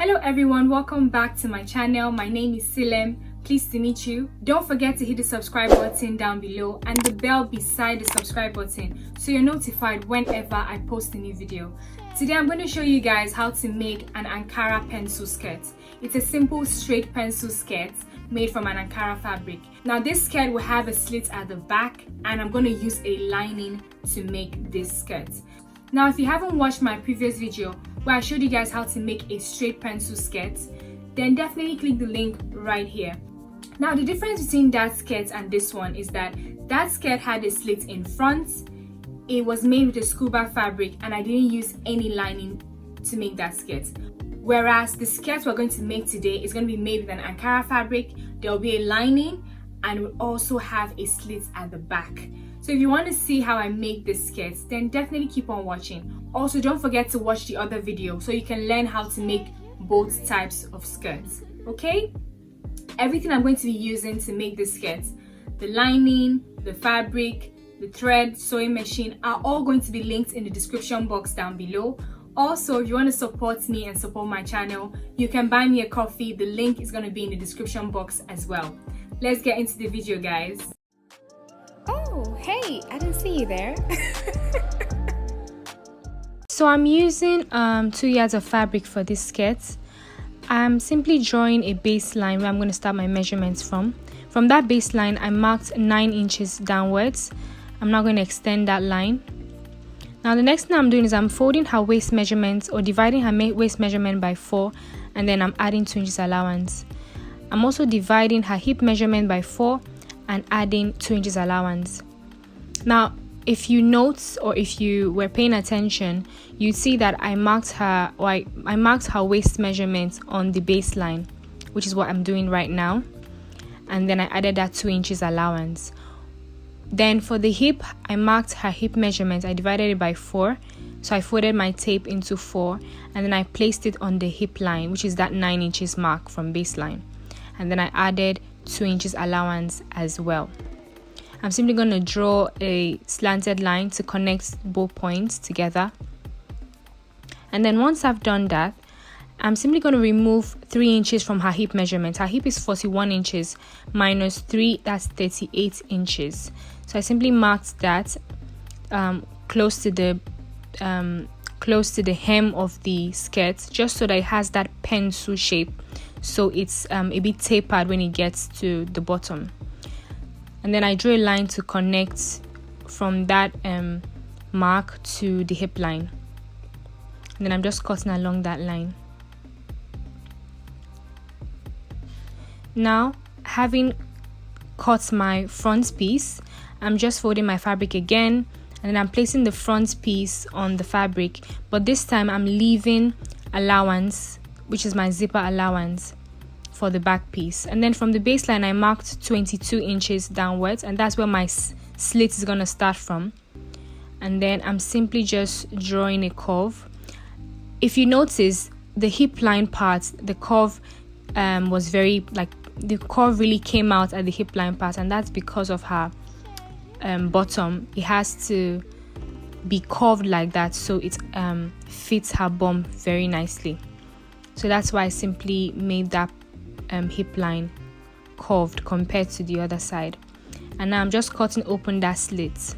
Hello everyone, welcome back to my channel. My name is Silem. Pleased to meet you. Don't forget to hit the subscribe button down below and the bell beside the subscribe button so you're notified whenever I post a new video. Today I'm going to show you guys how to make an Ankara pencil skirt. It's a simple straight pencil skirt made from an Ankara fabric. Now this skirt will have a slit at the back and I'm going to use a lining to make this skirt. Now if you haven't watched my previous video where I showed you guys how to make a straight pencil skirt, then definitely click the link right here. Now the difference between that skirt and this one is that skirt had a slit in front, it was made with a scuba fabric and I didn't use any lining to make that skirt. Whereas the skirt we're going to make today is going to be made with an Ankara fabric, there will be a lining and will also have a slit at the back. So if you want to see how I make this skirt, then definitely keep on watching. Also don't forget to watch the other video so you can learn how to make both types of skirts, okay? Everything I'm going to be using to make this skirt, the lining, the fabric, the thread, sewing machine are all going to be linked in the description box down below. Also, if you want to support me and support my channel, you can buy me a coffee. The link is going to be in the description box as well. Let's get into the video, guys. Oh, hey, I didn't see you there. So I'm using 2 yards of fabric for this skirt. I'm simply drawing a baseline where I'm going to start my measurements from. From that baseline, I marked 9 inches downwards. I'm now going to extend that line. Now the next thing I'm doing is I'm folding her waist measurement or dividing her waist measurement by 4 and then I'm adding 2 inches allowance. I'm also dividing her hip measurement by 4 and adding 2 inches allowance. Now if you note or if you were paying attention, you'd see that I marked her waist measurement on the baseline, which is what I'm doing right now, and then I added that 2 inches allowance. Then for the hip, I marked her hip measurement. I divided it by 4, so I folded my tape into 4 and then I placed it on the hip line, which is that 9 inches mark from baseline, and then I added 2 inches allowance as well. I'm simply going to draw a slanted line to connect both points together, and then once I've done that, I'm simply going to remove 3 inches from her hip measurement. Her hip is 41 inches minus 3, that's 38 inches. So I simply marked that close to the hem of the skirt, just so that it has that pencil shape, so it's a bit tapered when it gets to the bottom. And then I drew a line to connect from that mark to the hip line, and then I'm just cutting along that line. Now, having cut my front piece, I'm just folding my fabric again, and then I'm placing the front piece on the fabric, but this time I'm leaving allowance, which is my zipper allowance, for the back piece. And then from the baseline, I marked 22 inches downwards, and that's where my slit is going to start from. And then I'm simply just drawing a curve. If you notice, the hip line part, the curve was the curve really came out at the hip line part, and that's because of her bottom. It has to be curved like that so it fits her bum very nicely. So that's why I simply made that hip line curved compared to the other side. And now I'm just cutting open that slit.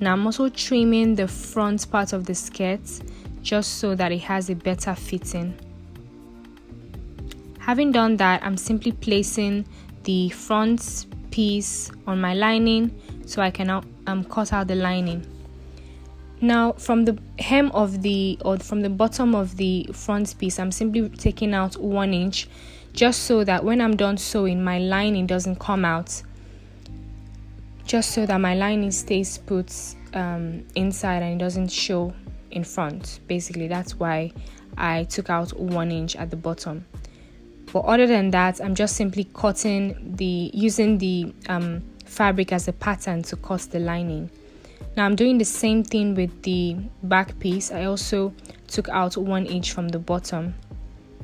Now I'm also trimming the front part of the skirt just so that it has a better fitting. Having done that, I'm simply placing the front piece on my lining so I can now cut out the lining. Now from the hem of from the bottom of the front piece, I'm simply taking out 1 inch just so that when I'm done sewing, my lining doesn't come out, just so that my lining stays put inside and it doesn't show in front. Basically, that's why I took out 1 inch at the bottom. But other than that, I'm just simply using the fabric as a pattern to cut the lining. Now I'm doing the same thing with the back piece. I also took out 1 inch from the bottom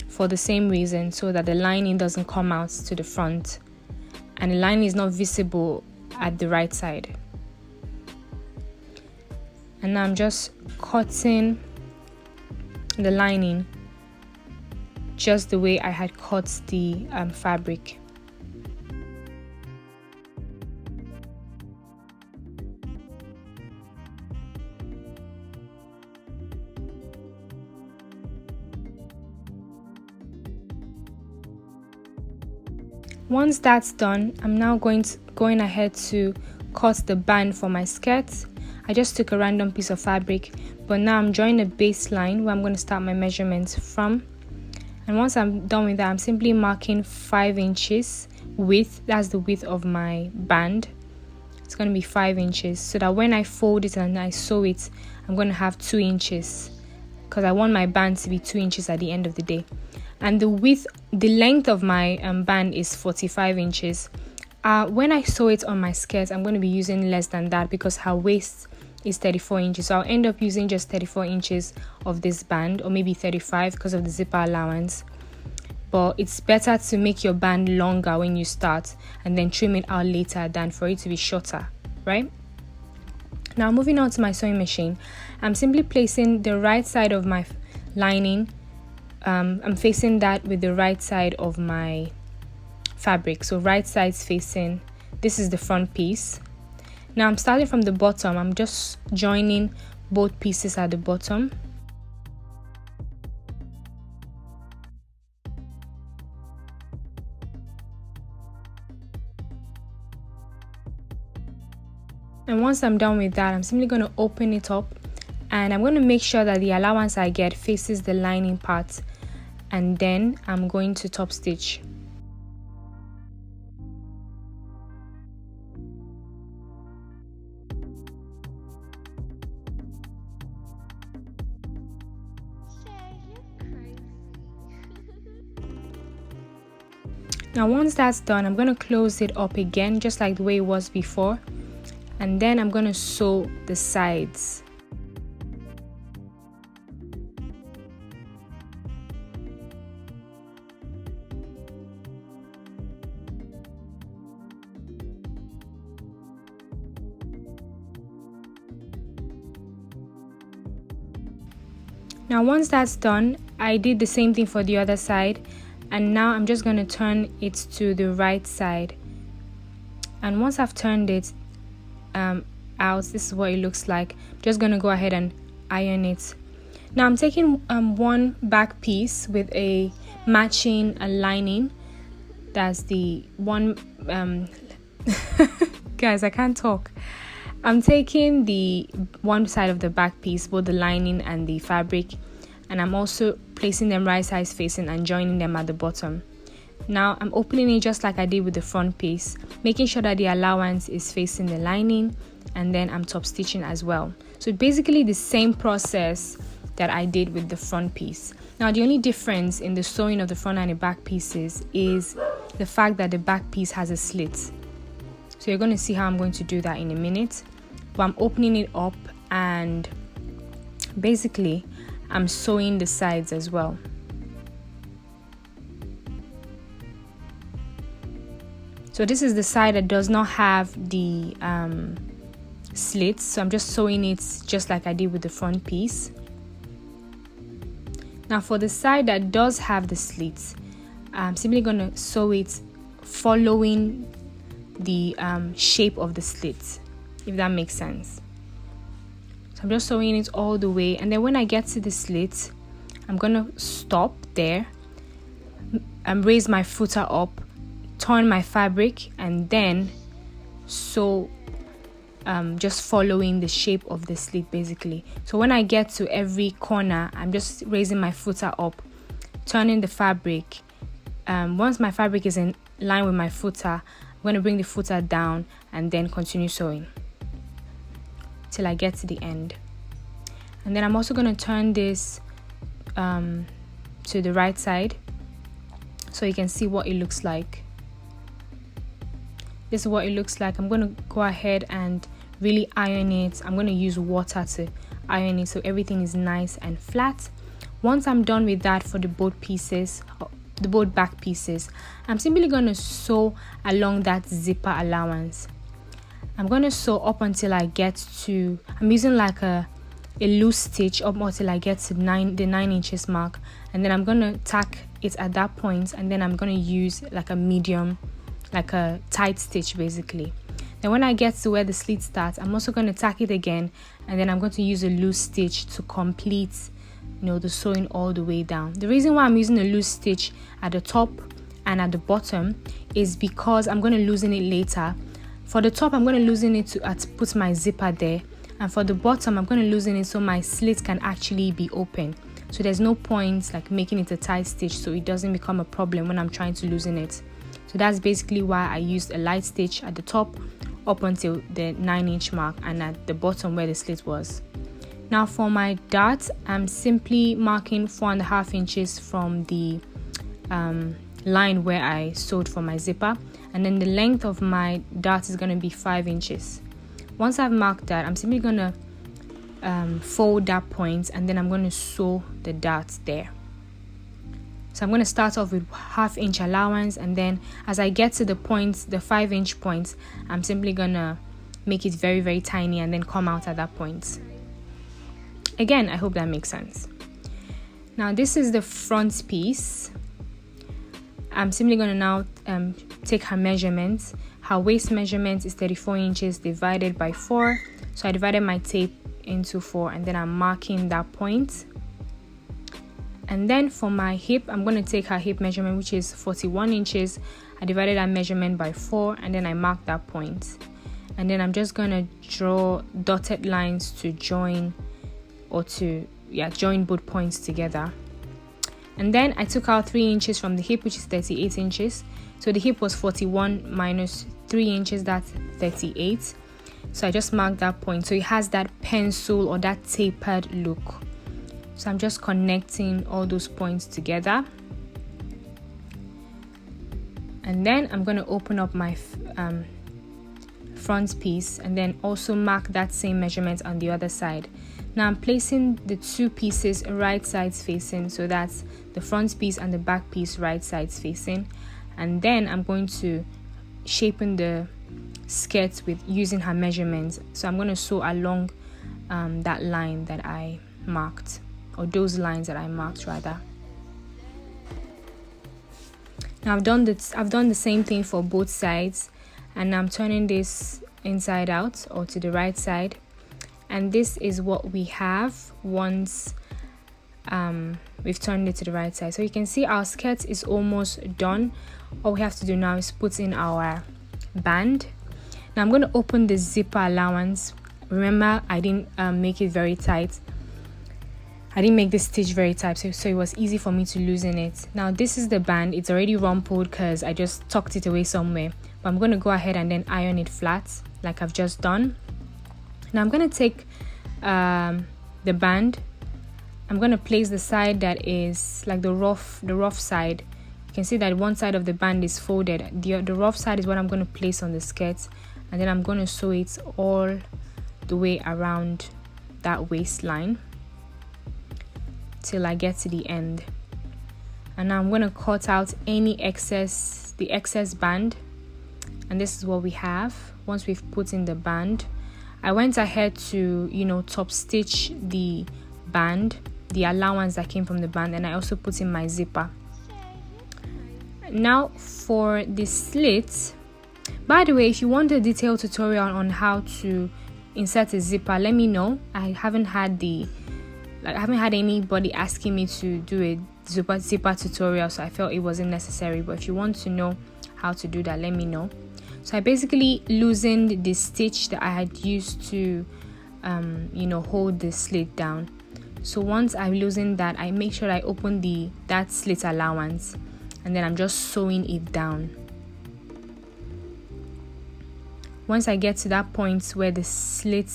for the same reason, so that the lining doesn't come out to the front and the lining is not visible at the right side. And now I'm just cutting the lining just the way I had cut the fabric. Once that's done, I'm now going ahead to cut the band for my skirt. I just took a random piece of fabric, but now I'm drawing a baseline where I'm going to start my measurements from. And once I'm done with that, I'm simply marking 5 inches width. That's the width of my band. It's going to be 5 inches, so that when I fold it and I sew it, I'm going to have 2 inches, because I want my band to be 2 inches at the end of the day. And the length of my band is 45 inches. When I sew it on my skirt, I'm going to be using less than that because her waist is 34 inches. So I'll end up using just 34 inches of this band, or maybe 35 because of the zipper allowance. But it's better to make your band longer when you start and then trim it out later than for it to be shorter, right? Now moving on to my sewing machine, I'm simply placing the right side of my lining. I'm facing that with the right side of my fabric. So right side's facing, this is the front piece. Now I'm starting from the bottom. I'm just joining both pieces at the bottom. And once I'm done with that, I'm simply going to open it up, and I'm going to make sure that the allowance I get faces the lining part, and then I'm going to top stitch. Now once that's done, I'm going to close it up again just like the way it was before, and then I'm going to sew the sides. Now once that's done, I did the same thing for the other side, and now I'm just going to turn it to the right side. And once I've turned it out, this is what it looks like. I'm just going to go ahead and iron it. Now I'm taking one back piece with a matching lining. That's the one guys, I can't talk. I'm taking the one side of the back piece, both the lining and the fabric, and I'm also placing them right sides facing and joining them at the bottom. Now I'm opening it just like I did with the front piece, making sure that the allowance is facing the lining, and then I'm top stitching as well. So basically the same process that I did with the front piece. Now the only difference in the sewing of the front and the back pieces is the fact that the back piece has a slit. So you're going to see how I'm going to do that in a minute. But I'm opening it up, and basically I'm sewing the sides as well. So this is the side that does not have the slits, so I'm just sewing it just like I did with the front piece. Now for the side that does have the slits, I'm simply going to sew it following the shape of the slit, if that makes sense. So I'm just sewing it all the way, and then when I get to the slit, I'm gonna stop there and raise my footer up, turn my fabric, and then sew just following the shape of the slit basically. So when I get to every corner, I'm just raising my footer up, turning the fabric. Once my fabric is in line with my footer, I'm going to bring the footer down and then continue sewing till I get to the end. And then I'm also going to turn this to the right side so you can see what it looks like. This is what it looks like. I'm going to go ahead and really iron it. I'm going to use water to iron it so everything is nice and flat. Once I'm done with that for the both pieces, the both back pieces, I'm simply going to sew along that zipper allowance. I'm going to sew up until I get to, I'm using like a a loose stitch up until I get to the 9 inches mark, and then I'm going to tack it at that point, and then I'm going to use like a medium, like a tight stitch basically. Then when I get to where the slit starts, I'm also going to tack it again, and then I'm going to use a loose stitch to complete, you know, the sewing all the way down. The reason why I'm using a loose stitch at the top and at the bottom is because I'm going to loosen it later. For the top, I'm going to loosen it to put my zipper there, and for the bottom, I'm going to loosen it so my slit can actually be open. So there's no point like making it a tight stitch, so it doesn't become a problem when I'm trying to loosen it. So that's basically why I used a light stitch at the top up until the 9-inch mark, and at the bottom where the slit was. Now for my dart, I'm simply marking 4.5 inches from the line where I sewed for my zipper, and then the length of my dart is going to be 5 inches. Once I've marked that, I'm simply going to fold that point, and then I'm going to sew the dart there. So I'm going to start off with 1/2 inch allowance, and then as I get to the points, the 5-inch points, I'm simply going to make it very, very tiny and then come out at that point. Again, I hope that makes sense. Now this is the front piece. I'm simply going to now take her measurements. Her waist measurement is 34 inches divided by 4. So I divided my tape into 4, and then I'm marking that point. And then for my hip, I'm going to take her hip measurement, which is 41 inches. I divided that measurement by 4, and then I marked that point. And then I'm just going to draw dotted lines to join, or to join both points together. And then I took out 3 inches from the hip, which is 38 inches. So the hip was 41 minus 3 inches, that's 38. So I just marked that point. So it has that pencil or that tapered look. So I'm just connecting all those points together. And then I'm going to open up my front piece, and then also mark that same measurement on the other side. Now I'm placing the two pieces right sides facing, so that's the front piece and the back piece right sides facing. And then I'm going to shapen the skirt with using her measurements. So I'm going to sew along that line that I marked, or those lines that I marked rather. Now I've done the same thing for both sides, and I'm turning this inside out, or to the right side. And this is what we have once we've turned it to the right side. So you can see our skirt is almost done. All we have to do now is put in our band. Now I'm going to open the zipper allowance. Remember, I didn't make it very tight. I didn't make this stitch very tight, so it was easy for me to loosen it. Now this is the band. It's already rumpled because I just tucked it away somewhere. But I'm going to go ahead and then iron it flat like I've just done. Now I'm going to take the band. I'm going to place the side that is like the rough side. You can see that one side of the band is folded. The rough side is what I'm going to place on the skirt, and then I'm going to sew it all the way around that waistline till I get to the end. And now I'm going to cut out the excess band, and this is what we have once we've put in the band. I went ahead to top stitch the band, the allowance that came from the band, and I also put in my zipper. Now for the slit, by the way, if you want a detailed tutorial on how to insert a zipper, let me know. I haven't had anybody asking me to do a zipper tutorial, so I felt it wasn't necessary. But if you want to know how to do that, let me know. So I basically loosened the stitch that I had used to hold the slit down. So once I loosened that, I make sure I open that slit allowance, and then I'm just sewing it down. Once I get to that point where the slit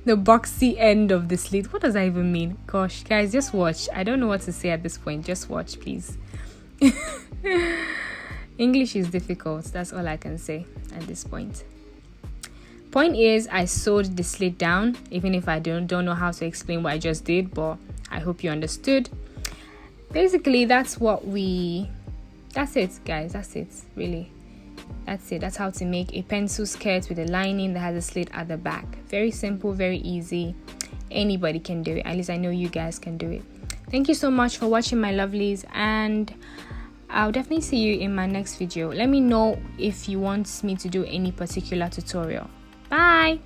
the boxy end of the slit. What does that even mean? Gosh, guys, just watch. I don't know what to say at this point. Just watch, please. English is difficult. That's all I can say at this point. Point is, I sewed the slit down, even if I don't know how to explain what I just did, but I hope you understood. Basically, that's it, guys. That's it, really. That's it. That's how to make a pencil skirt with a lining that has a slit at the back. Very simple, very easy. Anybody can do it. At least I know you guys can do it. Thank you so much for watching, my lovelies, and I'll definitely see you in my next video. Let me know if you want me to do any particular tutorial. Bye.